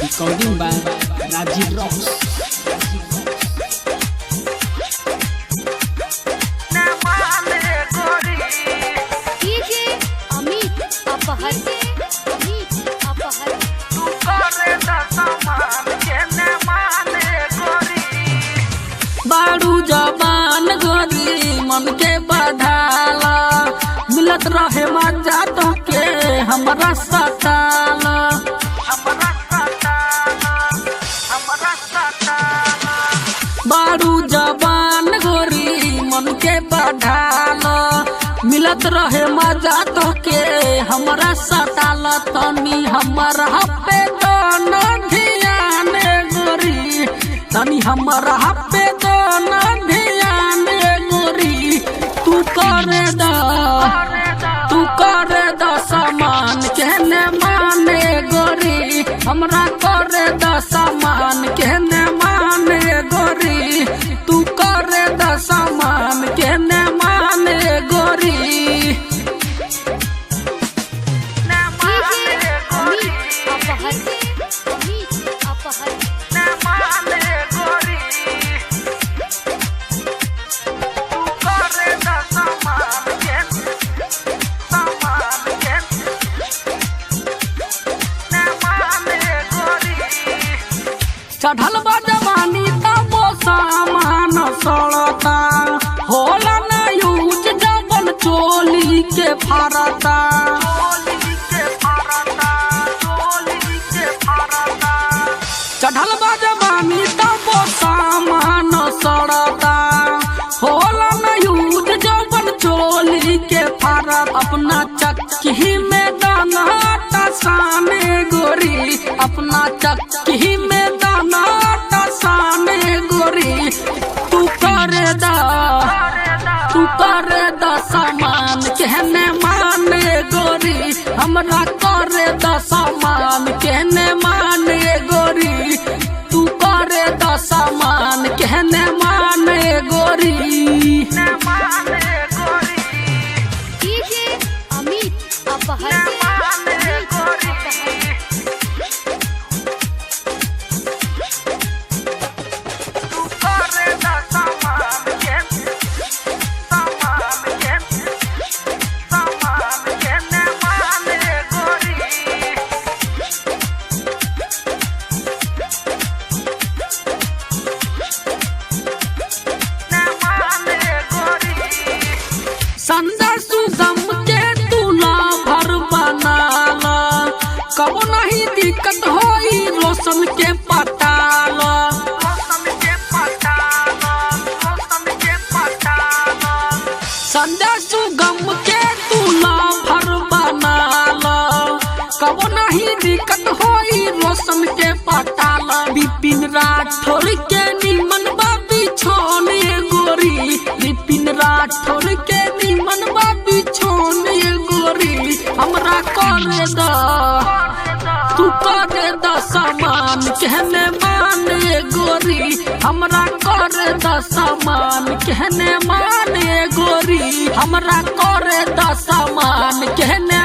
Recording by Rajiv Rocks. बारू जबान गोरी मन के बढ़ाला मिलत रहे मजा तो के हमरा सताला बारू जबान गोरी मन के बढ़ाला मिलत रहे मजा तो के हमरा सताला तनी हमरा पे दोनों ध्यान गोरी तनी हमरा पे दोनों ध्यान गोरी तू कर द सामान कहने माने गोरी हमरा कर द सामान कहने माने गोरी तू कर द सामान कहने माने गोरी चढ़ल बा जवानी तब सामान सड़ता होला ना यूज जबन चोली के फारता चढ़ल बा जवानी तब सामान सड़ता होला ना यूज जबन चोली के फारत अपना चक्की में दाना तसाने गोरी अपना चक्की में दाना तसाने गोरी तू कर द सामान कहने माने गोरी हमरा कर द सामान कहने माने गोरी तू कर द सामान कहने माने गोरी संजय सुगम के तू ना भर बनाला कबो नहीं दिक्कत होई रोशन के पटाला संजय सुगम के तू ना भर बनाला कबो नहीं दिक्कत होई रोशन के पटाला विपिन राठौर के निमन बाबी छोने गोरी विपिन राठौर के निमन बाबी छोने गोरी हमरा तू कर द सामान कहने माने गोरी हमरा कर द सामान कहने माने गोरी हमरा कर द सामान कहने